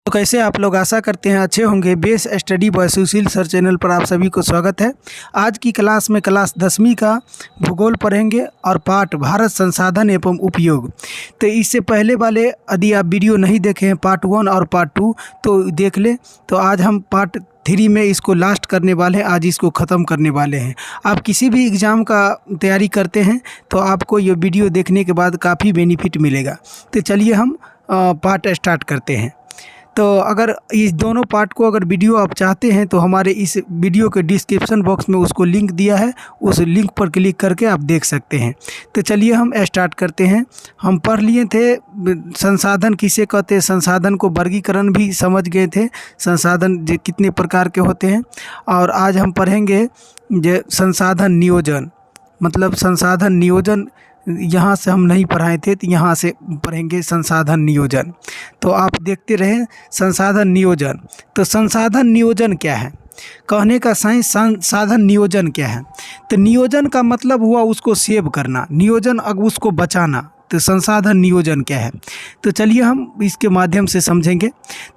तो कैसे आप लोग, आशा करते हैं अच्छे होंगे। बेस स्टडी बाय सुशील सर चैनल पर आप सभी को स्वागत है। आज की क्लास में क्लास 10वीं का भूगोल पढ़ेंगे और पाठ भारत संसाधन एवं उपयोग। तो इससे पहले वाले यदि आप वीडियो नहीं देखे हैं पार्ट 1 और पार्ट 2 तो देख लें। तो आज हम पार्ट 3 में इसको लास्ट करने वाले हैं, आज इसको ख़त्म करने वाले हैं। आप किसी भी एग्ज़ाम का तैयारी करते हैं तो आपको ये वीडियो देखने के बाद काफ़ी बेनिफिट मिलेगा। तो चलिए हम पार्ट स्टार्ट करते हैं। तो अगर इस दोनों पार्ट को अगर वीडियो आप चाहते हैं तो हमारे इस वीडियो के डिस्क्रिप्शन बॉक्स में उसको लिंक दिया है, उस लिंक पर क्लिक करके आप देख सकते हैं। तो चलिए हम स्टार्ट करते हैं। हम पढ़ लिए थे संसाधन किसे कहते हैं, संसाधन को वर्गीकरण भी समझ गए थे, संसाधन कितने प्रकार के होते हैं। और आज हम पढ़ेंगे जो संसाधन नियोजन, मतलब संसाधन नियोजन यहाँ से हम नहीं पढ़ाए थे तो यहाँ से पढ़ेंगे संसाधन नियोजन। तो आप देखते रहें संसाधन नियोजन। तो संसाधन नियोजन क्या है, कहने का साइंस संसाधन नियोजन क्या है। तो नियोजन का मतलब हुआ उसको सेव करना, नियोजन अब उसको बचाना। तो संसाधन नियोजन क्या है, तो चलिए हम इसके माध्यम से समझेंगे।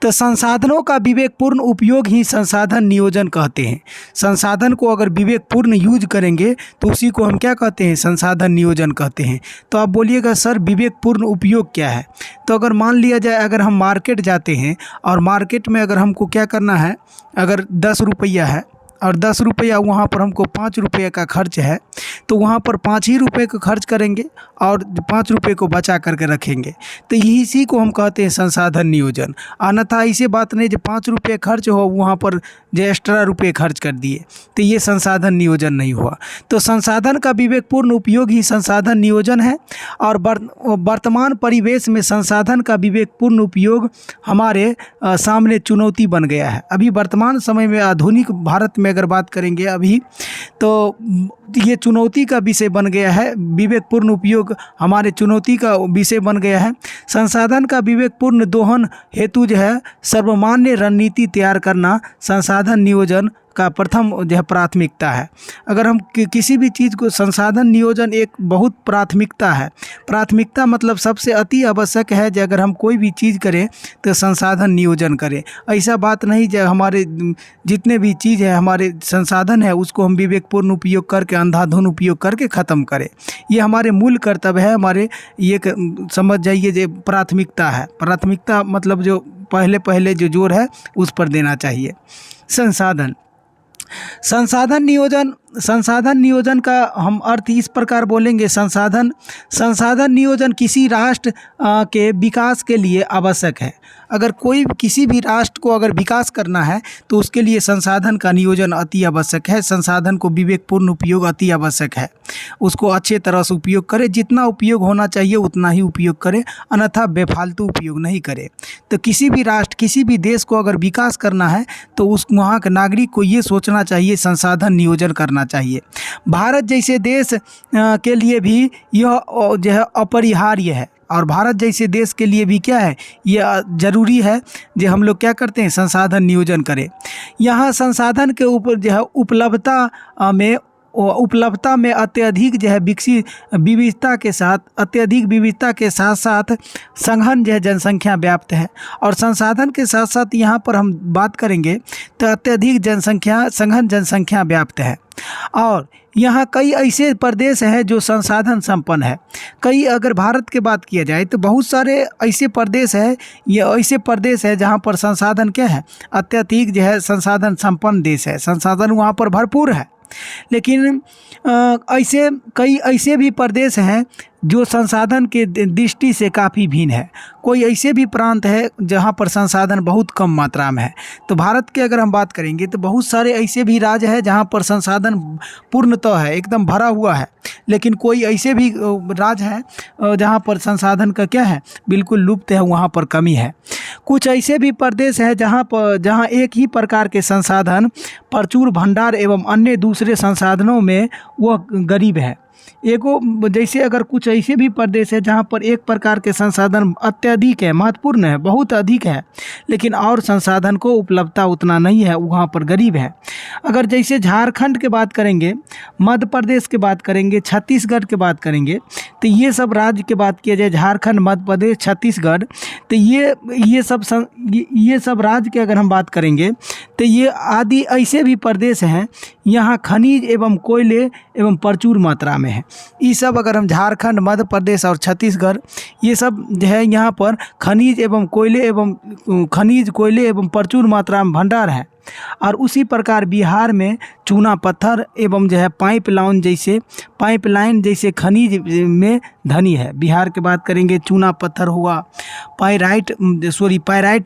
तो संसाधनों का विवेकपूर्ण उपयोग ही संसाधन नियोजन कहते हैं। संसाधन को अगर विवेकपूर्ण यूज करेंगे तो उसी को हम क्या कहते हैं, संसाधन नियोजन कहते हैं। तो आप बोलिएगा सर विवेकपूर्ण उपयोग क्या है। तो अगर मान लिया जाए अगर हम मार्केट जाते हैं और मार्केट में अगर हमको क्या करना है, अगर 10 रुपया है और 10 रुपया वहाँ पर हमको 5 रुपये का खर्च है, तो वहाँ पर 5 ही रुपये का खर्च करेंगे और 5 रुपये को बचा करके रखेंगे। तो इसी को हम कहते हैं संसाधन नियोजन। अन्यथा ऐसे बात नहीं जो 5 रुपये खर्च हो वहाँ पर जो एक्स्ट्रा रुपये खर्च कर दिए, तो ये संसाधन नियोजन नहीं हुआ। तो संसाधन का विवेकपूर्ण उपयोग ही संसाधन नियोजन है। और वर्तमान परिवेश में संसाधन का विवेकपूर्ण उपयोग हमारे सामने चुनौती बन गया है। अभी वर्तमान समय में आधुनिक भारत में अगर बात करेंगे अभी, तो ये चुनौती का विषय बन गया है। विवेकपूर्ण उपयोग हमारे चुनौती का विषय बन गया है। संसाधन का विवेकपूर्ण दोहन हेतु जो है सर्वमान्य रणनीति तैयार करना संसाधन नियोजन का प्रथम जो है प्राथमिकता है। अगर हम किसी भी चीज़ को, संसाधन नियोजन एक बहुत प्राथमिकता है। प्राथमिकता मतलब सबसे अति आवश्यक है जो अगर हम कोई भी चीज़ करें तो संसाधन नियोजन करें। ऐसा बात नहीं जो हमारे जितने भी चीज़ है, हमारे संसाधन है, उसको हम विवेकपूर्ण उपयोग करके, अंधाधुन उपयोग करके ख़त्म करें। ये हमारे मूल कर्तव्य है। हमारे ये समझ जाइए जो प्राथमिकता है। प्राथमिकता मतलब जो पहले जो जोर है उस पर देना चाहिए। संसाधन नियोजन का हम अर्थ इस प्रकार बोलेंगे। संसाधन नियोजन किसी राष्ट्र के विकास के लिए आवश्यक है। अगर किसी भी राष्ट्र को अगर विकास करना है तो उसके लिए संसाधन का नियोजन अति आवश्यक है। संसाधन को विवेकपूर्ण उपयोग अति आवश्यक है। उसको अच्छे तरह से उपयोग करें, जितना उपयोग होना चाहिए उतना ही उपयोग करें, अन्यथा बेफालतू उपयोग नहीं करें। तो किसी भी राष्ट्र, किसी भी देश को अगर विकास करना है तो वहाँ के नागरिक को ये सोचना चाहिए, संसाधन नियोजन करना चाहिए। भारत जैसे देश के लिए भी यह जो है अपरिहार्य है। और भारत जैसे देश के लिए भी क्या है, यह ज़रूरी है जो हम लोग क्या करते हैं, संसाधन नियोजन करें। यहाँ संसाधन के ऊपर जो है उपलब्धता में अत्यधिक जो है विविधता के साथ साथ सघन जो है जनसंख्या व्याप्त है। और संसाधन के साथ साथ यहाँ पर हम बात करेंगे तो अत्यधिक सघन जनसंख्या व्याप्त है। और यहाँ कई ऐसे प्रदेश हैं जो संसाधन संपन्न है। कई अगर भारत की बात किया जाए तो बहुत सारे ऐसे प्रदेश है, ये ऐसे प्रदेश है जहाँ पर संसाधन क्या है, अत्यधिक जो है संसाधन संपन्न देश है, संसाधन वहाँ पर भरपूर है। लेकिन कई ऐसे भी प्रदेश हैं जो संसाधन के दृष्टि से काफ़ी भिन्न है। कोई ऐसे भी प्रांत है जहाँ पर संसाधन बहुत कम मात्रा में है। तो भारत के अगर हम बात करेंगे तो बहुत सारे ऐसे भी राज्य है जहाँ पर संसाधन पूर्णतः है, एकदम भरा हुआ है। लेकिन कोई ऐसे भी राज्य है जहाँ पर संसाधन का क्या है, बिल्कुल लुप्त है, वहाँ पर कमी है। कुछ ऐसे भी प्रदेश है जहाँ एक ही प्रकार के संसाधन, प्रचुर भंडार एवं अन्य दूसरे संसाधनों में वह गरीब है। एगो जैसे अगर कुछ ऐसे भी प्रदेश है जहाँ पर एक प्रकार के संसाधन अत्यधिक है, महत्वपूर्ण है, बहुत अधिक है, लेकिन और संसाधन को उपलब्धता उतना नहीं है, वहाँ पर गरीब है। अगर जैसे झारखंड के बात करेंगे, मध्य प्रदेश के बात करेंगे, छत्तीसगढ़ के बात करेंगे, तो ये सब राज्य की बात किया जाए, झारखंड, मध्य प्रदेश, छत्तीसगढ़, तो ये सब राज्य की अगर हम बात करेंगे तो ये आदि ऐसे भी प्रदेश हैं यहाँ खनिज एवं कोयले एवं प्रचुर मात्रा में है। ये सब अगर हम झारखंड, मध्य प्रदेश और छत्तीसगढ़, ये सब जो है यहाँ पर खनिज कोयले एवं प्रचुर मात्रा में भंडार है। और उसी प्रकार बिहार में चूना पत्थर एवं जो है पाइपलाइन जैसे खनिज में धनी है। बिहार की बात करेंगे, चूना पत्थर हुआ, पायराइट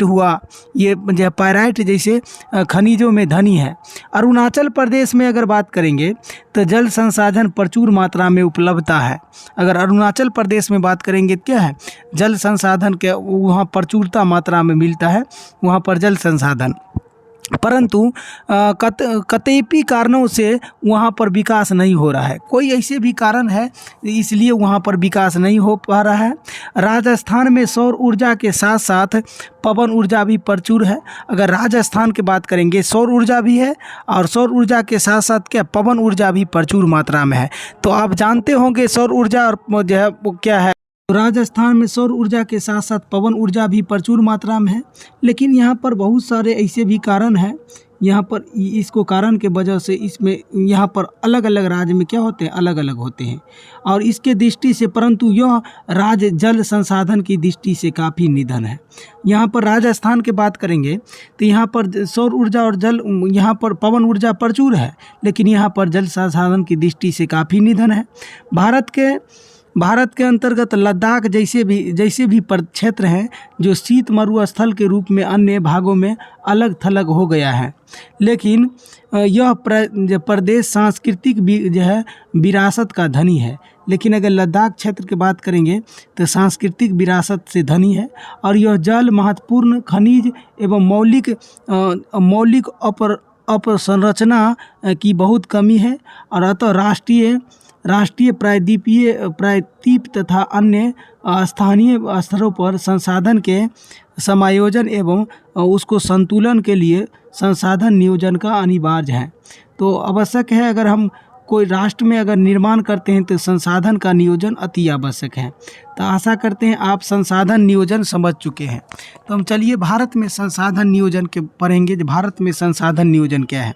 हुआ, ये जो है पायराइट जैसे खनिजों में धनी है। अरुणाचल प्रदेश में अगर बात करेंगे तो जल संसाधन प्रचुर मात्रा में उपलब्धता है। अगर अरुणाचल प्रदेश में बात करेंगे तो क्या है, जल संसाधन के वहाँ प्रचुरता मात्रा में मिलता है, वहाँ पर जल संसाधन, परंतु कतिपय कारणों से वहाँ पर विकास नहीं हो रहा है। कोई ऐसे भी कारण है इसलिए वहाँ पर विकास नहीं हो पा रहा है। राजस्थान में सौर ऊर्जा के साथ साथ पवन ऊर्जा भी प्रचुर है। अगर राजस्थान की बात करेंगे, सौर ऊर्जा भी है और सौर ऊर्जा के साथ साथ क्या पवन ऊर्जा भी प्रचुर मात्रा में है। तो आप जानते होंगे सौर ऊर्जा और जो है वो क्या है, राजस्थान में सौर ऊर्जा के साथ साथ पवन ऊर्जा भी प्रचुर मात्रा में है। लेकिन यहाँ पर बहुत सारे ऐसे भी कारण हैं, यहाँ पर इसको कारण के वजह से इसमें यहाँ पर अलग अलग राज्य में क्या होते हैं, अलग अलग होते हैं और इसके दृष्टि से, परंतु यह राज्य जल संसाधन की दृष्टि से काफ़ी निधन है। यहाँ पर राजस्थान की बात करेंगे तो यहाँ पर सौर ऊर्जा और यहाँ पर पवन ऊर्जा प्रचुर है, लेकिन यहाँ पर जल संसाधन की दृष्टि से काफ़ी निधन है। भारत के अंतर्गत लद्दाख जैसे भी क्षेत्र हैं जो शीत मरुस्थल के रूप में अन्य भागों में अलग थलग हो गया है। लेकिन यह प्रदेश सांस्कृतिक जो है विरासत का धनी है। लेकिन अगर लद्दाख क्षेत्र की बात करेंगे तो सांस्कृतिक विरासत से धनी है और यह जल, महत्वपूर्ण खनिज एवं मौलिक अपसंरचना की बहुत कमी है और अतः राष्ट्रीय प्रायद्वीप तथा अन्य स्थानीय स्तरों पर संसाधन के समायोजन एवं उसको संतुलन के लिए संसाधन नियोजन का अनिवार्य है। तो आवश्यक है, अगर हम कोई राष्ट्र में अगर निर्माण करते हैं तो संसाधन का नियोजन अति आवश्यक है। तो आशा करते हैं आप संसाधन नियोजन समझ चुके हैं। तो हम चलिए भारत में संसाधन नियोजन के पढ़ेंगे। भारत में संसाधन नियोजन क्या है।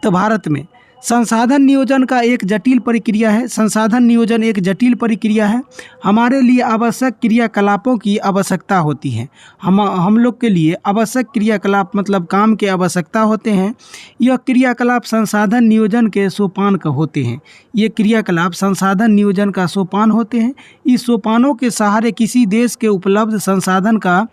तो भारत में संसाधन नियोजन का एक जटिल प्रक्रिया है। संसाधन नियोजन एक जटिल प्रक्रिया है। हमारे लिए आवश्यक क्रियाकलापों की आवश्यकता होती है। हम लोग के लिए आवश्यक क्रियाकलाप मतलब काम के आवश्यकता होते हैं। यह क्रियाकलाप संसाधन नियोजन के सोपान का होते हैं। ये क्रियाकलाप संसाधन नियोजन का सोपान होते हैं। इस सोपानों के सहारे किसी देश के उपलब्ध संसाधन का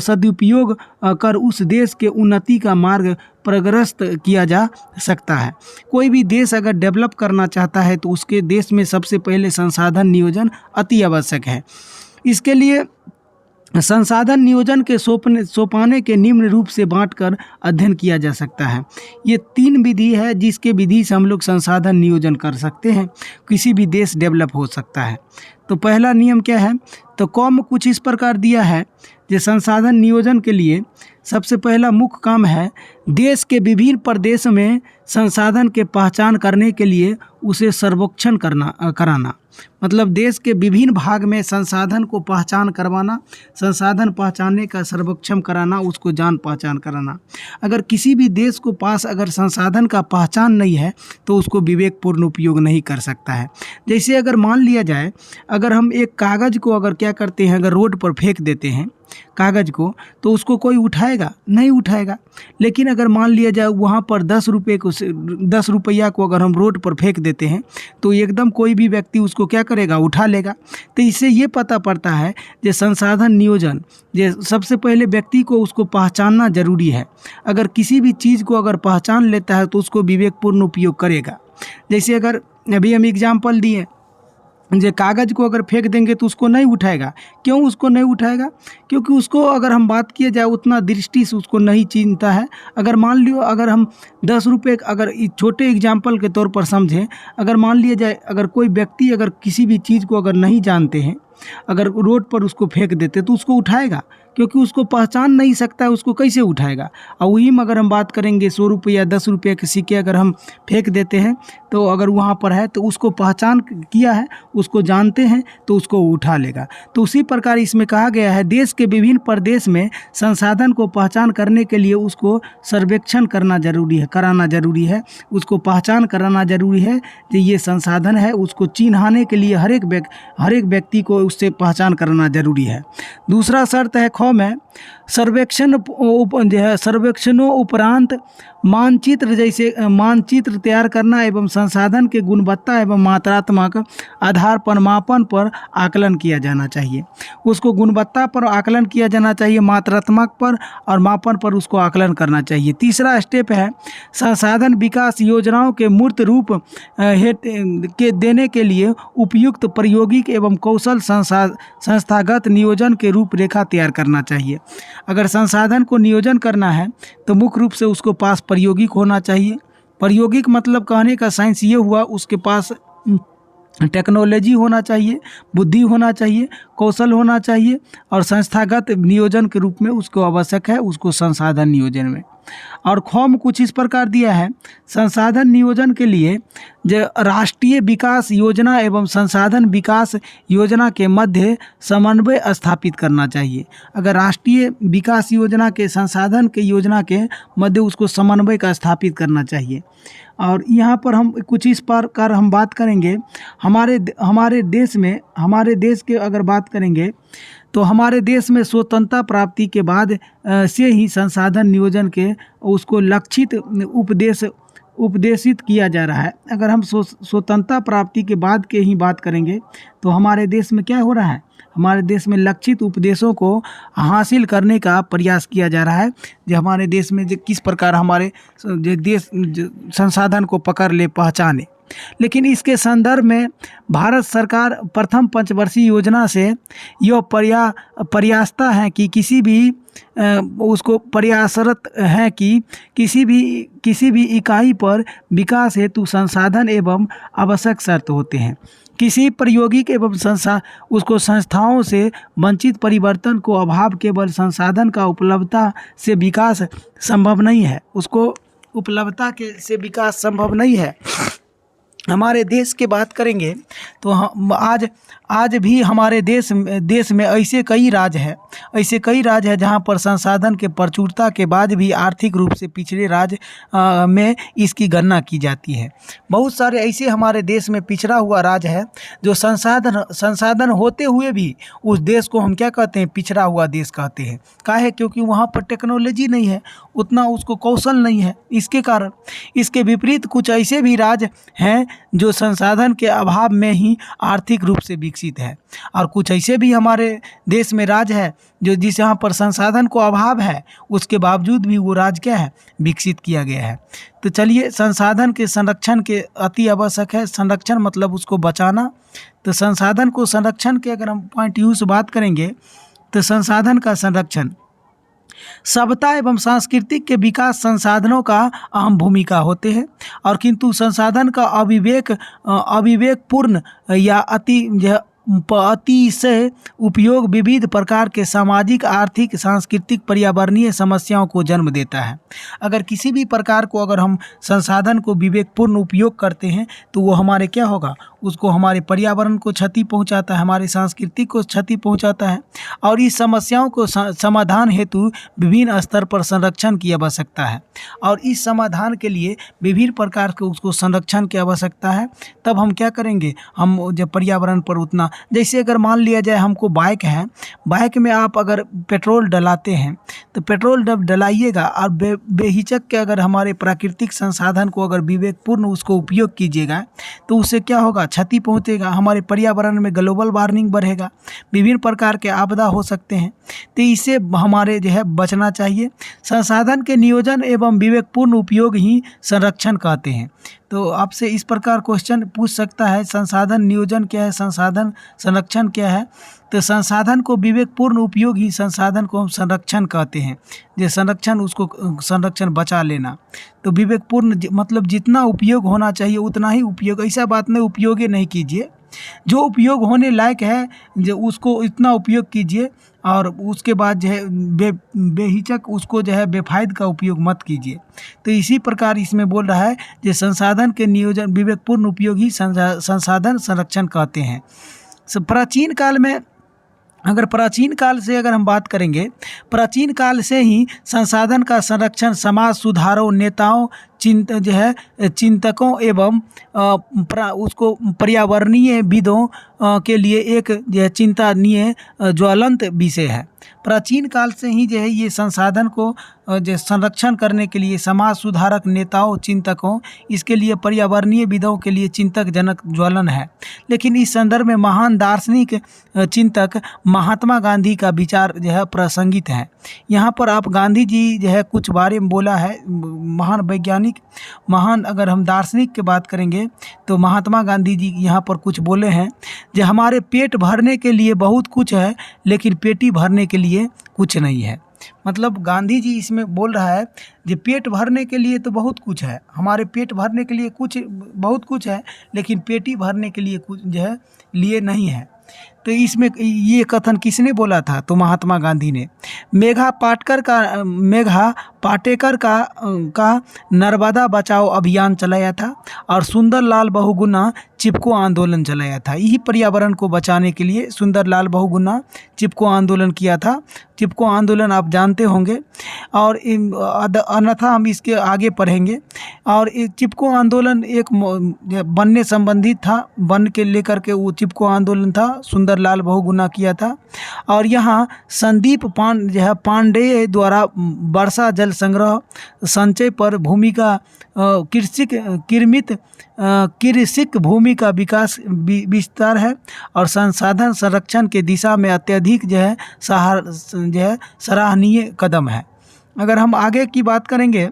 सदुपयोग कर उस देश के उन्नति का मार्ग प्रशस्त किया जा सकता है। कोई भी देश अगर डेवलप करना चाहता है तो उसके देश में सबसे पहले संसाधन नियोजन अति आवश्यक है। इसके लिए संसाधन नियोजन के सोपाने के निम्न रूप से बांटकर अध्ययन किया जा सकता है। ये 3 विधि है जिसके विधि से हम लोग संसाधन नियोजन कर सकते हैं, किसी भी देश डेवलप हो सकता है। तो पहला नियम क्या है, तो कॉम कुछ इस प्रकार दिया है कि संसाधन नियोजन के लिए सबसे पहला मुख्य काम है देश के विभिन्न प्रदेशों में संसाधन के पहचान करने के लिए उसे सर्वेक्षण कराना। मतलब देश के विभिन्न भाग में संसाधन को पहचान करवाना, संसाधन पहचानने का सर्वेक्षण कराना, उसको जान पहचान कराना। अगर किसी भी देश को पास अगर संसाधन का पहचान नहीं है तो उसको विवेकपूर्ण उपयोग नहीं कर सकता है। जैसे अगर मान लिया जाए, अगर हम एक कागज़ को अगर क्या करते हैं, अगर रोड पर फेंक देते हैं कागज़ को, तो उसको कोई उठाएगा नहीं उठाएगा। लेकिन अगर मान लिया जाए वहाँ पर 10 रुपया को अगर हम रोड पर फेंक देते हैं तो एकदम कोई भी व्यक्ति उसको क्या करेगा, उठा लेगा। तो इससे ये पता पड़ता है कि संसाधन नियोजन ये सबसे पहले व्यक्ति को उसको पहचानना जरूरी है। अगर किसी भी चीज़ को अगर पहचान लेता है तो उसको विवेकपूर्ण उपयोग करेगा। जैसे अगर अभी हम एग्जाम्पल दिए जो कागज़ को अगर फेंक देंगे तो उसको नहीं उठाएगा। क्यों उसको नहीं उठाएगा? क्योंकि उसको अगर हम बात किया जाए उतना दृष्टि से उसको नहीं चिन्हता है। अगर मान लियो अगर हम 10 रुपये अगर छोटे एग्जाम्पल के तौर पर समझें, अगर मान लिया जाए अगर कोई व्यक्ति अगर किसी भी चीज़ को अगर नहीं जानते हैं, अगर रोड पर उसको फेंक देते तो उसको उठाएगा? क्योंकि उसको पहचान नहीं सकता है, उसको कैसे उठाएगा? और वही में अगर हम बात करेंगे 100 रुपये या 10 रुपये के सिक्के अगर हम फेंक देते हैं तो अगर वहाँ पर है तो उसको पहचान किया है, उसको जानते हैं तो उसको उठा लेगा। तो उसी प्रकार इसमें कहा गया है देश के विभिन्न प्रदेश में संसाधन को पहचान करने के लिए उसको सर्वेक्षण कराना ज़रूरी है, उसको पहचान कराना ज़रूरी है कि ये संसाधन है। उसको चिन्हाने के लिए हर एक व्यक्ति को उससे पहचान कराना ज़रूरी है। दूसरा शर्त है में सर्वेक्षणों उपरांत मानचित्र जैसे मानचित्र तैयार करना एवं संसाधन के गुणवत्ता एवं मात्रात्मक आधार पर मापन पर आकलन किया जाना चाहिए। उसको गुणवत्ता पर आकलन किया जाना चाहिए, मात्रात्मक पर और मापन पर उसको आकलन करना चाहिए। तीसरा स्टेप है संसाधन विकास योजनाओं के मूर्त रूप के देने के लिए उपयुक्त प्रायोगिक एवं कौशल संस्थागत नियोजन के रूपरेखा तैयार करना चाहिए। अगर संसाधन को नियोजन करना है तो मुख्य रूप से उसको पास प्रायोगिक होना चाहिए। प्रायोगिक मतलब कहने का साइंस ये हुआ उसके पास टेक्नोलॉजी होना चाहिए, बुद्धि होना चाहिए, कौशल होना चाहिए और संस्थागत नियोजन के रूप में उसको आवश्यक है उसको संसाधन नियोजन में। और खौम कुछ इस प्रकार दिया है संसाधन नियोजन के लिए जो राष्ट्रीय विकास योजना एवं संसाधन विकास योजना के मध्य समन्वय स्थापित करना चाहिए। अगर राष्ट्रीय विकास योजना के संसाधन के योजना के मध्य उसको समन्वय का स्थापित करना चाहिए। और यहाँ पर हम कुछ इस प्रकार हम बात करेंगे हमारे देश के अगर बात करेंगे तो हमारे देश में स्वतंत्रता प्राप्ति के बाद से ही संसाधन नियोजन के उसको लक्षित उपदेशित किया जा रहा है। अगर हम स्वतंत्रता प्राप्ति के बाद के ही बात करेंगे तो हमारे देश में क्या हो रहा है, हमारे देश में लक्षित उपदेशों को हासिल करने का प्रयास किया जा रहा है। जो हमारे देश में जो किस प्रकार हमारे देश संसाधन को पकड़ ले, पहचाने। लेकिन इसके संदर्भ में भारत सरकार प्रथम पंचवर्षीय योजना से यह प्रयासता है कि किसी भी उसको प्रयासरत है कि किसी भी इकाई पर विकास हेतु संसाधन एवं आवश्यक शर्त होते हैं। किसी प्रायोगिक एवं संस्थाओं से वंचित परिवर्तन को अभाव केवल संसाधन का उपलब्धता से विकास संभव नहीं है, उसको उपलब्धता से विकास संभव नहीं है। हमारे देश की बात करेंगे तो आज भी हमारे देश में ऐसे कई राज्य हैं जहां पर संसाधन के प्रचुरता के बाद भी आर्थिक रूप से पिछड़े राज्य में इसकी गणना की जाती है। बहुत सारे ऐसे हमारे देश में पिछड़ा हुआ राज्य है जो संसाधन होते हुए भी उस देश को हम क्या कहते हैं, पिछड़ा हुआ देश कहते हैं। काहे? क्योंकि वहाँ पर टेक्नोलॉजी नहीं है, उतना उसको कौशल नहीं है। इसके कारण इसके विपरीत कुछ ऐसे भी राज्य हैं जो संसाधन के अभाव में ही आर्थिक रूप से विकसित है, और कुछ ऐसे भी हमारे देश में राज्य है जो जिस यहाँ पर संसाधन को अभाव है उसके बावजूद भी वो राज्य क्या है, विकसित किया गया है। तो चलिए, संसाधन के संरक्षण के अति आवश्यक है। संरक्षण मतलब उसको बचाना। तो संसाधन को संरक्षण के अगर हम पॉइंट यू से बात करेंगे तो संसाधन का संरक्षण सभ्यता एवं सांस्कृतिक के विकास संसाधनों का अहम भूमिका होते हैं, और किंतु संसाधन का अविवेकपूर्ण या अतिशय उपयोग विविध प्रकार के सामाजिक, आर्थिक, सांस्कृतिक, पर्यावरणीय समस्याओं को जन्म देता है। अगर किसी भी प्रकार को अगर हम संसाधन को विवेकपूर्ण उपयोग करते हैं तो वो हमारे क्या होगा, उसको हमारे पर्यावरण को क्षति पहुंचाता है, हमारी संस्कृति को क्षति पहुंचाता है। और इस समस्याओं को समाधान हेतु विभिन्न स्तर पर संरक्षण की आवश्यकता है, और इस समाधान के लिए विभिन्न प्रकार के उसको संरक्षण की आवश्यकता है। तब हम क्या करेंगे, हम जब पर्यावरण पर उतना, जैसे अगर मान लिया जाए हमको बाइक है, बाइक में आप अगर पेट्रोल डलाते हैं तो पेट्रोल जब डलाइएगा और बेहिचक के अगर हमारे प्राकृतिक संसाधन को अगर विवेकपूर्ण उसको उपयोग कीजिएगा तो उससे क्या होगा, क्षति पहुँचेगा, हमारे पर्यावरण में ग्लोबल वार्मिंग बढ़ेगा, विभिन्न प्रकार के आपदा हो सकते हैं। तो इससे हमारे जो है बचना चाहिए। संसाधन के नियोजन एवं विवेकपूर्ण उपयोग ही संरक्षण कहते हैं। तो आपसे इस प्रकार क्वेश्चन पूछ सकता है, संसाधन नियोजन क्या है, संसाधन संरक्षण क्या है। तो संसाधन को विवेकपूर्ण उपयोग ही संसाधन को हम संरक्षण कहते हैं। जो संरक्षण, उसको संरक्षण बचा लेना। तो विवेकपूर्ण मतलब जितना उपयोग होना चाहिए उतना ही उपयोग, ऐसा बात नहीं उपयोग ही नहीं कीजिए। जो उपयोग होने लायक है जो उसको इतना उपयोग कीजिए, और उसके बाद जो है बेहिचक उसको जो है बेफायदा का उपयोग मत कीजिए। तो इसी प्रकार इसमें बोल रहा है कि संसाधन के नियोजन विवेकपूर्ण उपयोग ही संसाधन संरक्षण कहते हैं। प्राचीन काल में प्राचीन काल से अगर हम बात करेंगे, प्राचीन काल से ही संसाधन का संरक्षण समाज सुधारों, नेताओं, चिंतकों एवं उसको पर्यावरणीय विदों के लिए एक जो है चिंतनीय ज्वलंत विषय है। प्राचीन काल से ही जो है ये संसाधन को जो संरक्षण करने के लिए समाज सुधारक, नेताओं, चिंतकों, इसके लिए पर्यावरणीय विदों के लिए चिंतकजनक ज्वलन है। लेकिन इस संदर्भ में महान दार्शनिक चिंतक महात्मा गांधी का विचार जो है प्रासंगिक है। यहाँ पर आप गांधी जी जो है कुछ बारे में बोला है, महान वैज्ञानिक, महान अगर हम दार्शनिक की बात करेंगे तो महात्मा गांधी जी यहाँ पर कुछ बोले हैं जो हमारे पेट भरने के लिए बहुत कुछ है लेकिन पेटी भरने के लिए कुछ नहीं है। मतलब गांधी जी इसमें बोल रहा है जो पेट भरने के लिए तो बहुत कुछ है, हमारे पेट भरने के लिए बहुत कुछ है, लेकिन पेटी भरने के लिए कुछ जो है लिए नहीं है। तो इसमें ये कथन किसने बोला था? तो महात्मा गांधी ने। मेघा पाटेकर का नर्मदा बचाओ अभियान चलाया था और सुंदरलाल बहुगुणा चिपको आंदोलन चलाया था। यही पर्यावरण को बचाने के लिए सुंदरलाल बहुगुणा चिपको आंदोलन किया था। चिपको आंदोलन आप जानते होंगे, और अन्यथा हम इसके आगे पढ़ेंगे। और चिपको आंदोलन एक वन से संबंधित था, वन के लेकर के वो चिपको आंदोलन था, सुंदरलाल बहुगुणा किया था। और यहाँ संदीप पांडेय द्वारा वर्षा जल संग्रह संचय पर भूमिका, कृषिक भूमि का विकास विस्तार है और संसाधन संरक्षण के दिशा में अत्यधिक जो है सराहनीय कदम है। अगर हम आगे की बात करेंगे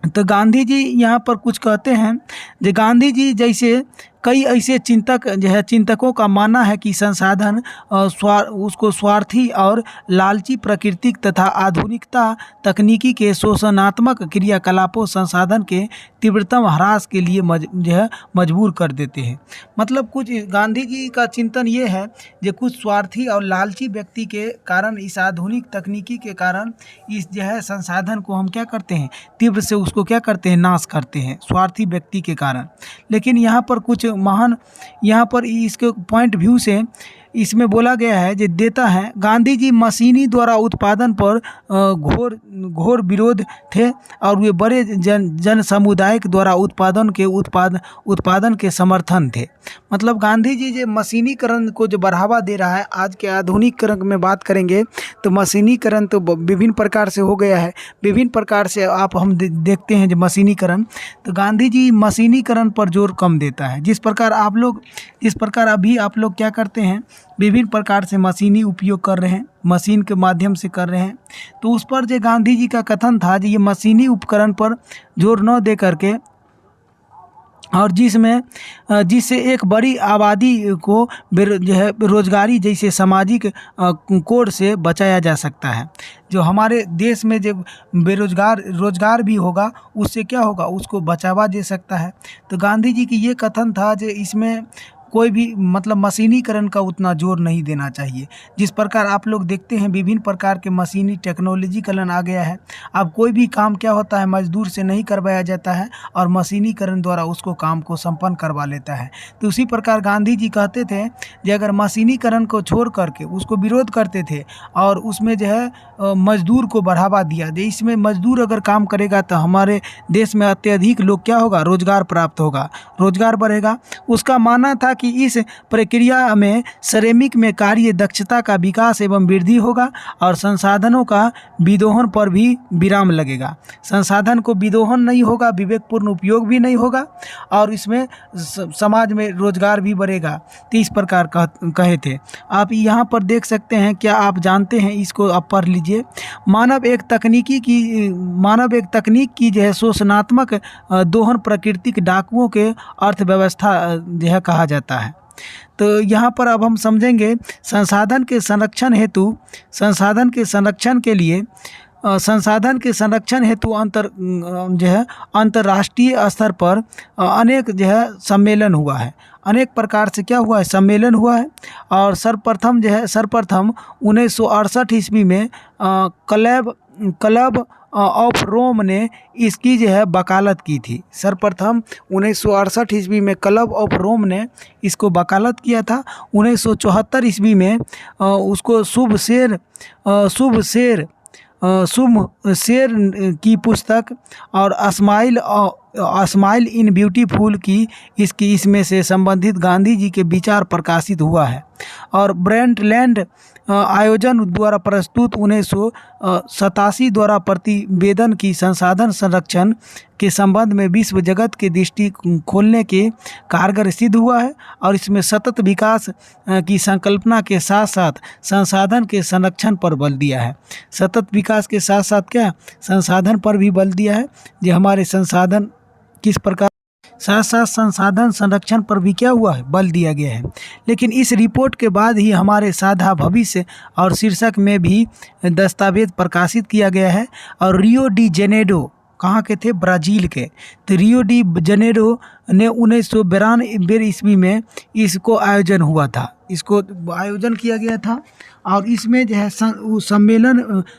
तो गांधी जी यहाँ पर कुछ कहते हैं। जो गांधी जी जैसे कई ऐसे चिंतकों का मानना है कि संसाधन उसको स्वार्थी और लालची प्राकृतिक तथा आधुनिकता तकनीकी के शोषणात्मक क्रियाकलापों संसाधन के तीव्रतम ह्रास के लिए मजबूर कर देते हैं। मतलब कुछ गांधी जी का चिंतन ये है जो कुछ स्वार्थी और लालची व्यक्ति के कारण, इस आधुनिक तकनीकी के कारण इस जो है संसाधन को हम क्या करते हैं, तीव्र से उसको क्या करते हैं, नाश करते हैं, स्वार्थी व्यक्ति के कारण। लेकिन यहाँ पर कुछ महान, यहाँ पर इसके पॉइंट व्यू से इसमें बोला गया है जो देता है, गांधी जी मशीनी द्वारा उत्पादन पर घोर विरोध थे और वे बड़े जन समुदाय द्वारा उत्पादन के समर्थन थे। मतलब गांधी जी जो मशीनीकरण को जो बढ़ावा दे रहा है, आज के आधुनिकीकरण में बात करेंगे तो मशीनीकरण तो विभिन्न प्रकार से हो गया है, विभिन्न प्रकार से हम देखते हैं जो मशीनीकरण। तो गांधी जी मशीनीकरण पर जोर कम देता है। जिस प्रकार अभी आप लोग क्या करते हैं, विभिन्न प्रकार से मशीनी उपयोग कर रहे हैं, मशीन के माध्यम से कर रहे हैं। तो उस पर जो गांधी जी का कथन था जो ये मशीनी उपकरण पर जोर न दे करके, और जिससे एक बड़ी आबादी को जो है बेरोजगारी जैसे सामाजिक कोड से बचाया जा सकता है। जो हमारे देश में जो रोजगार भी होगा उससे क्या होगा, उसको बचावा दे सकता है। तो गांधी जी की ये कथन था जो इसमें कोई भी मतलब मशीनीकरण का उतना जोर नहीं देना चाहिए। जिस प्रकार आप लोग देखते हैं विभिन्न प्रकार के मशीनी टेक्नोलॉजीकरण आ गया है। अब कोई भी काम क्या होता है, मजदूर से नहीं करवाया जाता है और मशीनीकरण द्वारा उसको काम को संपन्न करवा लेता है। तो उसी प्रकार गांधी जी कहते थे कि अगर मशीनीकरण को छोड़ करके उसको विरोध करते थे और उसमें जो है मजदूर को बढ़ावा दिया, जो इसमें मजदूर अगर काम करेगा तो हमारे देश में अत्यधिक लोग क्या होगा, रोजगार प्राप्त होगा, रोजगार बढ़ेगा। उसका मानना था कि इस प्रक्रिया में श्रमिक में कार्य दक्षता का विकास एवं वृद्धि होगा और संसाधनों का विदोहन पर भी विराम लगेगा। संसाधन को विदोहन नहीं होगा, विवेकपूर्ण उपयोग भी नहीं होगा और इसमें समाज में रोजगार भी बढ़ेगा। तो इस प्रकार कहे थे। आप यहाँ पर देख सकते हैं, क्या आप जानते हैं, इसको आप पढ़ लीजिए। मानव एक तकनीक की जो है शोषणात्मक दोहन प्राकृतिक डाकुओं के अर्थव्यवस्था जो है कहा जाता है। तो यहाँ पर अब हम समझेंगे संसाधन के संरक्षण हेतु अंतर्राष्ट्रीय स्तर पर अनेक जो है सम्मेलन हुआ है। अनेक प्रकार से क्या हुआ है, सम्मेलन हुआ है। और सर्वप्रथम 1968 ईस्वी में क्लब ऑफ रोम ने इसकी जो है वकालत की थी। सर्वप्रथम 1968 ईस्वी में क्लब ऑफ रोम ने इसको वकालत किया था। 1974 ईस्वी में उसको शुभ शेर की पुस्तक और स्माइल इन ब्यूटीफुल की इसमें से संबंधित गांधी जी के विचार प्रकाशित हुआ है। और ब्रेंटलैंड आयोजन द्वारा प्रस्तुत 1987 द्वारा प्रतिवेदन की संसाधन संरक्षण के संबंध में विश्व जगत के दृष्टि खोलने के कारगर सिद्ध हुआ है। और इसमें सतत विकास की संकल्पना के साथ साथ संसाधन के संरक्षण पर बल दिया है। सतत विकास के साथ साथ क्या, संसाधन पर भी बल दिया है। जो हमारे संसाधन किस प्रकार साथ साथ संसाधन संरक्षण पर भी क्या हुआ है, बल दिया गया है। लेकिन इस रिपोर्ट के बाद ही हमारे साझा भविष्य और शीर्षक में भी दस्तावेज प्रकाशित किया गया है। और रियो डी जेनेरो कहाँ के थे, ब्राज़ील के। तो रियो डी जेनेरो ने 1992 ईस्वी में इसको आयोजन हुआ था, इसको आयोजन किया गया था। और इसमें जो है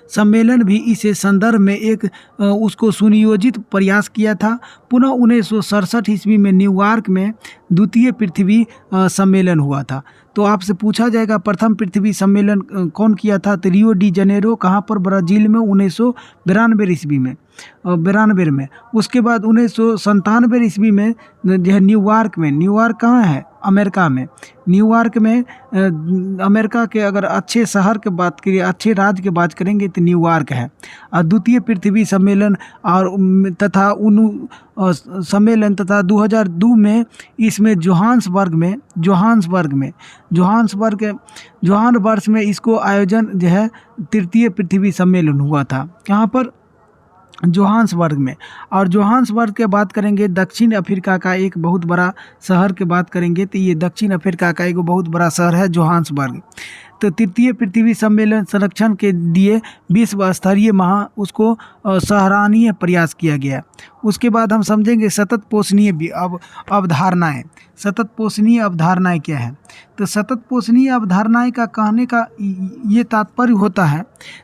सम्मेलन भी इसे संदर्भ में एक उसको सुनियोजित प्रयास किया था। पुनः 1967 ईस्वी में न्यूयॉर्क में द्वितीय पृथ्वी सम्मेलन हुआ था। तो आपसे पूछा जाएगा प्रथम पृथ्वी सम्मेलन कौन किया था, तो रियो डी जेनेरो कहाँ पर, ब्राज़ील में 1992 ईस्वी में, 92 में। उसके बाद 1997 ईस्वी में जो है न्यूयॉर्क कहाँ है, अमेरिका में। न्यूयॉर्क में अमेरिका के अगर अच्छे शहर के बात करिए, अच्छे राज्य की बात करेंगे तो न्यूयॉर्क है। और द्वितीय पृथ्वी सम्मेलन और तथा 2002 में इसमें जोहान्सबर्ग में इसको आयोजन जो है तृतीय पृथ्वी सम्मेलन हुआ था। कहाँ पर, जोहान्सबर्ग में। और जोहान्सबर्ग के बात करेंगे, दक्षिण अफ्रीका का एक बहुत बड़ा शहर के बात करेंगे तो ये दक्षिण अफ्रीका का एक बहुत बड़ा शहर है जोहान्सबर्ग। तो तृतीय पृथ्वी सम्मेलन संरक्षण के लिए विश्व स्तरीय उसको सराहनीय प्रयास किया गया। उसके बाद हम समझेंगे सतत पोषणीय अवधारणाएं। सतत पोषणीय अवधारणाएं क्या है, तो सतत पोषणीय अवधारणाएं का कहने का ये तात्पर्य होता है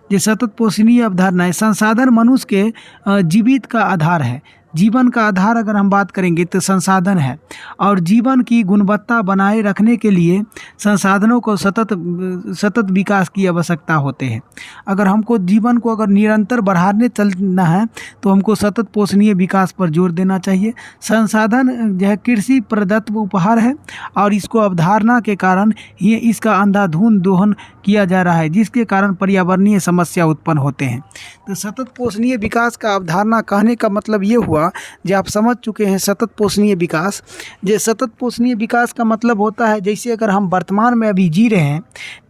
कि सतत पोषणीय अवधारणाएं संसाधन मनुष्य के जीवित का आधार है। जीवन का आधार अगर हम बात करेंगे तो संसाधन है। और जीवन की गुणवत्ता बनाए रखने के लिए संसाधनों को सतत विकास की आवश्यकता होते हैं। अगर हमको जीवन को अगर निरंतर बढ़ाने चलना है तो हमको सतत पोषणीय विकास पर जोर देना चाहिए। संसाधन जो है कृषि प्रदत्त उपहार है और इसको अवधारणा के कारण ही इसका अंधाधुंध दोहन किया जा रहा है, जिसके कारण पर्यावरणीय समस्या उत्पन्न होते हैं। तो सतत पोषणीय विकास का अवधारणा कहने का मतलब ये हुआ जो आप समझ चुके हैं। सतत पोषणीय विकास, जो सतत पोषणीय विकास का मतलब होता है जैसे अगर हम वर्तमान में अभी जी रहे हैं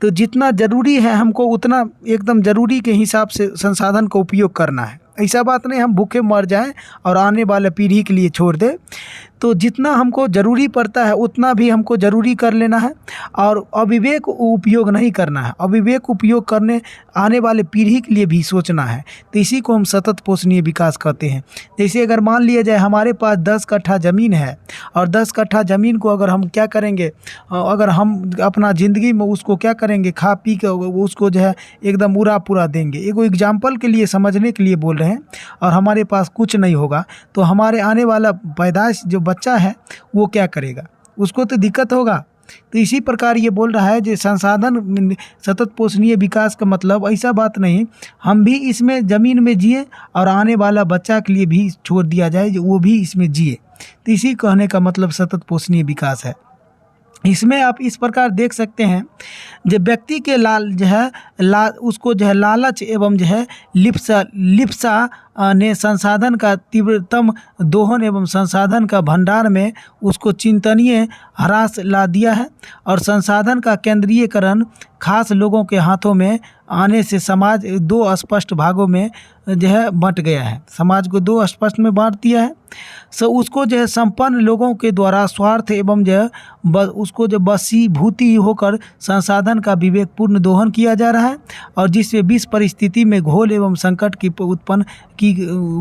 तो जितना ज़रूरी है हमको उतना एकदम ज़रूरी के हिसाब से संसाधन का उपयोग करना है। ऐसा बात नहीं हम भूखे मर जाएं और आने वाले पीढ़ी के लिए छोड़ दें। तो जितना हमको ज़रूरी पड़ता है उतना भी हमको ज़रूरी कर लेना है और अविवेक उपयोग नहीं करना है। अविवेक उपयोग करने आने वाले पीढ़ी के लिए भी सोचना है। तो इसी को हम सतत पोषणीय विकास कहते हैं। जैसे अगर मान लिया जाए हमारे पास 10 कट्ठा ज़मीन है और 10 कट्ठा ज़मीन को अगर हम क्या करेंगे, अगर हम अपना ज़िंदगी में उसको क्या करेंगे, खा पी के उसको जो है एकदम उड़ा पूरा देंगे। एक एग्जाम्पल के लिए समझने के लिए बोल रहे हैं। और हमारे पास कुछ नहीं होगा तो हमारे आने वाला पैदाइश जो बच्चा है वो क्या करेगा, उसको तो दिक्कत होगा। तो इसी प्रकार ये बोल रहा है जो संसाधन सतत पोषणीय विकास का मतलब ऐसा बात नहीं हम भी इसमें ज़मीन में जिए और आने वाला बच्चा के लिए भी छोड़ दिया जाए जो वो भी इसमें जिए। तो इसी कहने का मतलब सतत पोषणीय विकास है। इसमें आप इस प्रकार देख सकते हैं, जो व्यक्ति के लाल जो है उसको जो है लालच एवं जो है लिप्सा ने संसाधन का तीव्रतम दोहन एवं संसाधन का भंडार में उसको चिंतनीय ह्रास ला दिया है। और संसाधन का केंद्रीयकरण खास लोगों के हाथों में आने से समाज दो स्पष्ट भागों में जो है बंट गया है, समाज को दो स्पष्ट में बांट दिया है। उसको जो है संपन्न लोगों के द्वारा स्वार्थ एवं जो है उसको जो बसीभूति होकर संसाधन का विवेकपूर्ण दोहन किया जा रहा है, और जिससे विष परिस्थिति में घोल एवं संकट की उत्पन्न की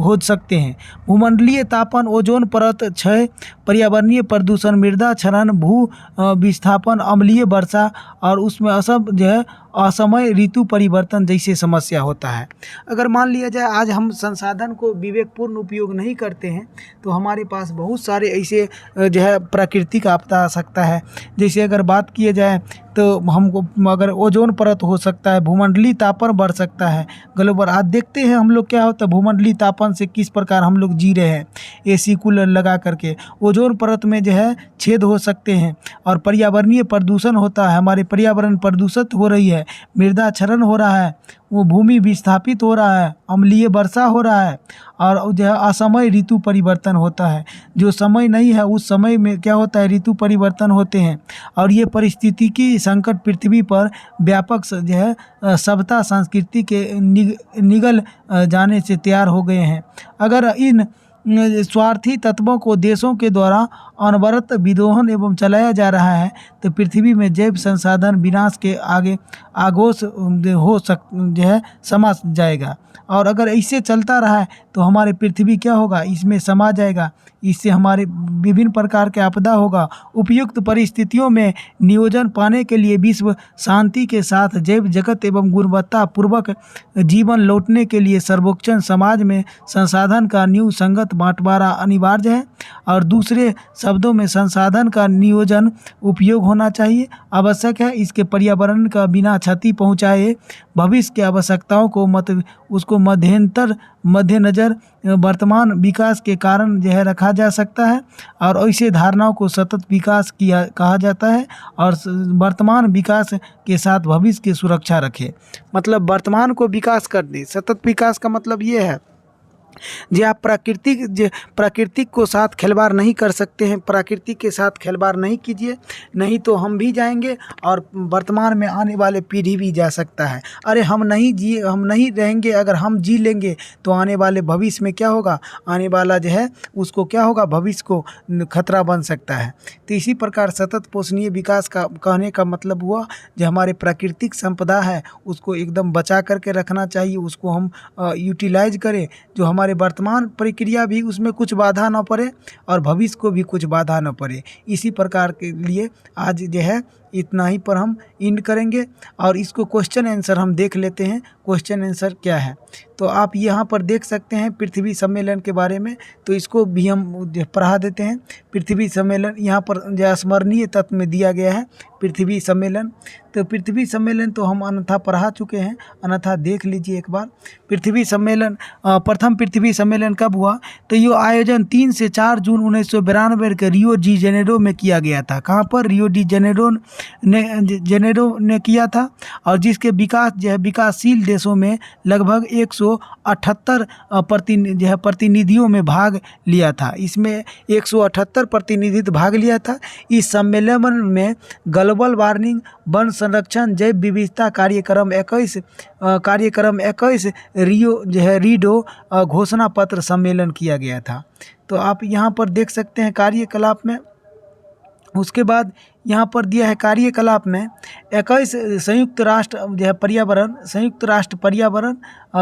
हो सकते हैं। भूमंडलीय तापन, ओजोन परत क्षय, पर्यावरणीय प्रदूषण, मृदा क्षरण, भू विस्थापन, अम्लीय वर्षा और उसमें असम जो है असमय ऋतु परिवर्तन जैसे समस्या होता है। अगर मान लिया जाए आज हम संसाधन को विवेकपूर्ण उपयोग नहीं करते हैं तो हमारे पास बहुत सारे ऐसे जो है प्राकृतिक आपदा आ सकता है। जैसे अगर बात किया जाए तो हमको अगर ओजोन परत हो सकता है, भूमंडलीय तापन बढ़ सकता है, ग्लोबल आज देखते हैं हम लोग क्या होता है, भूमंडलीय तापन से किस प्रकार हम लोग जी रहे हैं एसी कूलर लगा करके। ओजोन परत में जो है छेद हो सकते हैं, और पर्यावरणीय प्रदूषण होता है, हमारे पर्यावरण प्रदूषित हो रही है, मृदा क्षरण हो रहा है, वो भूमि विस्थापित हो रहा है, अम्लीय वर्षा हो रहा है, और जो है असमय ऋतु परिवर्तन होता है। जो समय नहीं है उस समय में क्या होता है, ऋतु परिवर्तन होते हैं। और ये परिस्थिति की संकट पृथ्वी पर व्यापक जो है सभ्यता संस्कृति के निगल जाने से तैयार हो गए हैं। अगर इन स्वार्थी तत्वों को देशों के द्वारा अनवरत विदोहन एवं चलाया जा रहा है तो पृथ्वी में जैव संसाधन विनाश के आगे आगोश जो है समा जाएगा। और अगर ऐसे चलता रहा है तो हमारे पृथ्वी क्या होगा, इसमें समा जाएगा, इससे हमारे विभिन्न प्रकार के आपदा होगा। उपयुक्त परिस्थितियों में नियोजन पाने के लिए विश्व शांति के साथ जैव जगत एवं गुणवत्ता पूर्वक जीवन लौटने के लिए सर्वोच्चन समाज में संसाधन का न्यू संगत बांटवारा अनिवार्य है। और दूसरे शब्दों में संसाधन का नियोजन उपयोग होना चाहिए, आवश्यक है। इसके पर्यावरण का बिना क्षति पहुँचाए भविष्य की आवश्यकताओं को उसको मद्देनजर वर्तमान विकास के कारण जो है रखा जा सकता है। और ऐसे धारणाओं को सतत विकास कहा जाता है, और वर्तमान विकास के साथ भविष्य की सुरक्षा रखे। मतलब वर्तमान को विकास कर दे। सतत विकास का मतलब ये है जो आप प्राकृतिक को साथ खिलवाड़ नहीं कर सकते हैं, प्रकृति के साथ खिलवाड़ नहीं कीजिए, नहीं तो हम भी जाएंगे और वर्तमान में आने वाले पीढ़ी भी जा सकता है। अरे हम नहीं रहेंगे, अगर हम जी लेंगे तो आने वाले भविष्य में क्या होगा, आने वाला जो है उसको क्या होगा, भविष्य को खतरा बन सकता है। तो इसी प्रकार सतत पोषणीय विकास का कहने का मतलब हुआ जो हमारे प्राकृतिक संपदा है उसको एकदम बचा करके रखना चाहिए, उसको हम यूटिलाइज करें, जो हमारे वर्तमान प्रक्रिया भी उसमें कुछ बाधा न पड़े और भविष्य को भी कुछ बाधा न पड़े। इसी प्रकार के लिए आज जो है इतना ही पर हम इंड करेंगे। और इसको क्वेश्चन आंसर हम देख लेते हैं, क्वेश्चन आंसर क्या है। तो आप यहाँ पर देख सकते हैं पृथ्वी सम्मेलन के बारे में, तो इसको भी हम पढ़ा देते हैं। पृथ्वी सम्मेलन यहाँ पर जो स्मरणीय तत्व में दिया गया है पृथ्वी सम्मेलन। तो पृथ्वी सम्मेलन तो हम अन्यथा पढ़ा चुके हैं, अन्यथा देख लीजिए एक बार। पृथ्वी सम्मेलन प्रथम पृथ्वी सम्मेलन कब हुआ, तो ये आयोजन 3 से 4 जून 1992 के रियो डी जेनेरो में किया गया था। कहाँ पर, रियो डी जेनेरो ने किया था। और जिसके विकासशील देशों में लगभग 178 प्रतिनिधियों में भाग लिया था। इसमें 178 प्रतिनिधित्व भाग लिया था। इस सम्मेलन में ग्लोबल वार्मिंग, वन संरक्षण, जैव विविधता कार्यक्रम 21 रीडो घोषणा पत्र सम्मेलन किया गया था। तो आप यहाँ पर देख सकते हैं कार्यकलाप में। उसके बाद यहाँ पर दिया है कार्यकलाप में 21 संयुक्त राष्ट्र पर्यावरण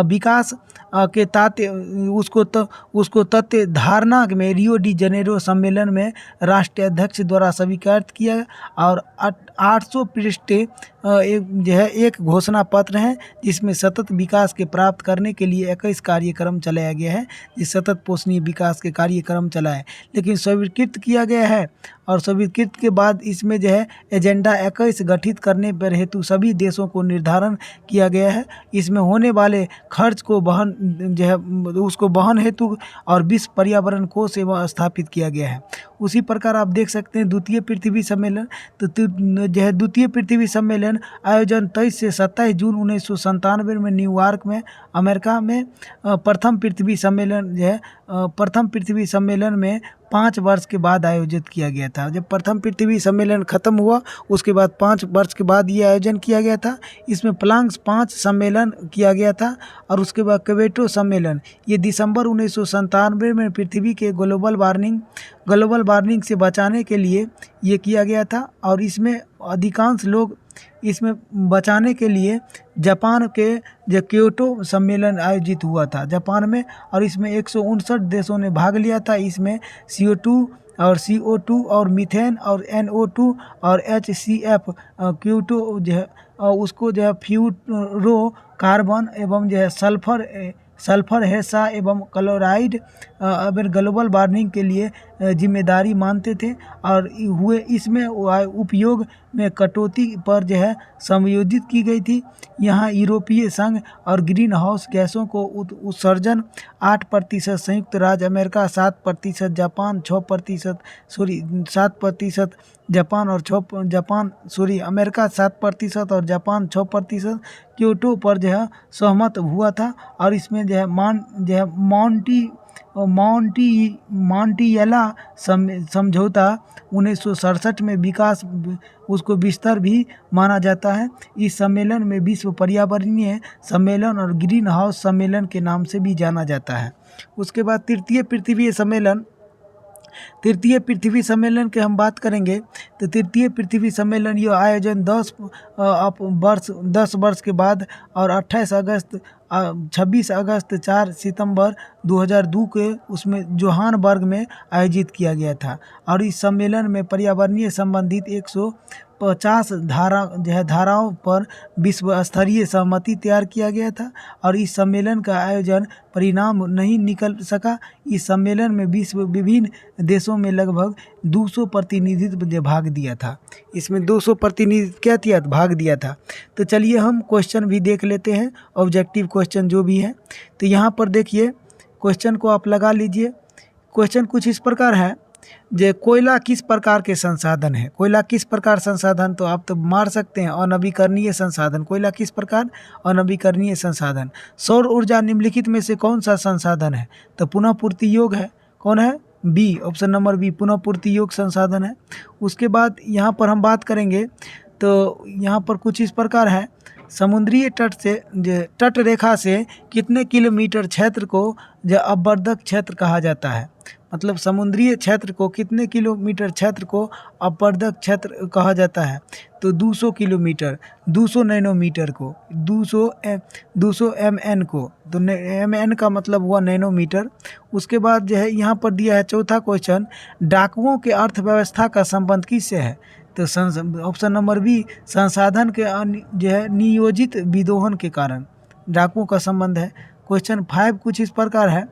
विकास के उसको तथ्य धारणा में रियो डी जेनेरो सम्मेलन में राष्ट्रीय अध्यक्ष द्वारा स्वीकृत किया। और 800 पृष्ठ एक घोषणा पत्र है जिसमें सतत विकास के प्राप्त करने के लिए 21 कार्यक्रम चलाया गया है, जिस सतत पोषणीय विकास के कार्यक्रम चलाए, लेकिन स्वीकृत किया गया है। और स्वीकृत के बाद इसमें इसमें जो है एजेंडा 21 गठित करने पर हेतु सभी देशों को निर्धारण किया गया है। इसमें होने वाले खर्च को बहन जो है उसको बहन हेतु और विश्व पर्यावरण कोष एवं स्थापित किया गया है। उसी प्रकार आप देख सकते हैं द्वितीय पृथ्वी सम्मेलन, तो जो है द्वितीय पृथ्वी सम्मेलन आयोजन 23 से 27 जून 1997 में न्यूयॉर्क में अमेरिका में प्रथम पृथ्वी सम्मेलन जो है प्रथम पृथ्वी सम्मेलन में 5 वर्ष के बाद आयोजित किया गया था। जब प्रथम पृथ्वी सम्मेलन खत्म हुआ उसके बाद 5 वर्ष के बाद ये आयोजन किया गया था। इसमें प्लांक्स 5 सम्मेलन किया गया था और उसके बाद क्वेटो सम्मेलन ये दिसंबर 1997 में पृथ्वी के ग्लोबल वार्मिंग से बचाने के लिए ये किया गया था। और इसमें अधिकांश लोग इसमें बचाने के लिए जापान के जो क्योटो सम्मेलन आयोजित हुआ था जापान में, और इसमें 159 देशों ने भाग लिया था। इसमें CO2 और मीथेन और NO2 और HCF क्योटो जो है उसको जो है फ्यूरो कार्बन एवं जो है सल्फर हेसा एवं क्लोराइड ग्लोबल वार्मिंग के लिए जिम्मेदारी मानते थे और इसमें उपयोग में कटौती पर जो है समायोजित की गई थी। यहाँ यूरोपीय संघ और ग्रीन हाउस गैसों को उत्सर्जन 8%, संयुक्त राज्य अमेरिका 7%, जापान 6%, 7% जापान और अमेरिका 7% और जापान 6% क्योटो पर जो है सहमत हुआ था। और इसमें जो है मॉन्टियला समझौता 1967 में उसको विस्तार भी माना जाता है। इस सम्मेलन में विश्व पर्यावरणीय सम्मेलन और ग्रीन हाउस सम्मेलन के नाम से भी जाना जाता है। उसके बाद तृतीय पृथ्वी सम्मेलन के हम बात करेंगे तो तृतीय पृथ्वी सम्मेलन ये आयोजन 10 वर्ष के बाद और 26 अगस्त 4 सितंबर 2002 के उसमें जोहानबर्ग में आयोजित किया गया था। और इस सम्मेलन में पर्यावरणीय संबंधित 150 धाराओं पर विश्व स्तरीय सहमति तैयार किया गया था। और इस सम्मेलन का आयोजन परिणाम नहीं निकल सका। इस सम्मेलन में विश्व विभिन्न देशों में लगभग 200 प्रतिनिधित्व ने भाग दिया था। इसमें 200 प्रतिनिधि भाग दिया था। तो चलिए हम क्वेश्चन भी देख लेते हैं, ऑब्जेक्टिव क्वेश्चन जो भी है। तो यहाँ पर देखिए क्वेश्चन को आप लगा लीजिए। क्वेश्चन कुछ इस प्रकार है, जो कोयला किस प्रकार के संसाधन है। कोयला किस प्रकार संसाधन, तो आप तो मार सकते हैं अनवीकरणीय संसाधन। कोयला किस प्रकार अनवीकरणीय संसाधन। सौर ऊर्जा निम्नलिखित में से कौन सा संसाधन है, तो पुनः पूर्ति योग है। कौन है, बी, ऑप्शन नंबर बी पुनः पूर्ति योग संसाधन है। उसके बाद यहाँ पर हम बात करेंगे तो यहाँ पर कुछ इस प्रकार है, समुद्रीय तट रेखा से कितने किलोमीटर क्षेत्र को जो अपवर्तक क्षेत्र कहा जाता है। मतलब समुद्रीय क्षेत्र को कितने किलोमीटर क्षेत्र को अपवर्तक क्षेत्र कहा जाता है, तो 200 किलोमीटर, 200 नैनोमीटर को, 200 mn को, तो mn का मतलब हुआ नैनोमीटर। उसके बाद जो है यहाँ पर दिया है चौथा क्वेश्चन, डाकुओं के अर्थव्यवस्था का संबंध किससे है, तो ऑप्शन नंबर बी संसाधन के जो है नियोजित विदोहन के कारण डाकुओं का संबंध है। क्वेश्चन 5 कुछ इस प्रकार है,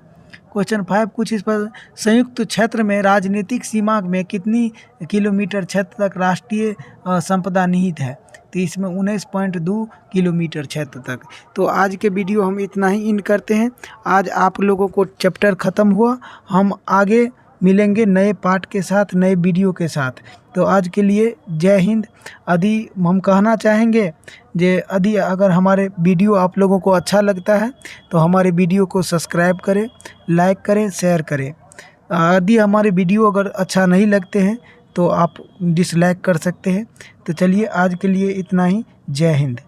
संयुक्त क्षेत्र में राजनीतिक सीमा में कितनी किलोमीटर क्षेत्र तक राष्ट्रीय संपदा निहित है, तो इसमें 19.2 किलोमीटर क्षेत्र तक। तो आज के वीडियो हम इतना ही इन करते हैं। आज आप लोगों को चैप्टर ख़त्म हुआ, हम आगे मिलेंगे नए पार्ट के साथ, नए वीडियो के साथ। तो आज के लिए जय हिंद। यदि हम कहना चाहेंगे यदि अगर हमारे वीडियो आप लोगों को अच्छा लगता है तो हमारे वीडियो को सब्सक्राइब करें, लाइक करें, शेयर करें। यदि हमारे वीडियो अगर अच्छा नहीं लगते हैं तो आप डिसलाइक कर सकते हैं। तो चलिए आज के लिए इतना ही, जय हिंद।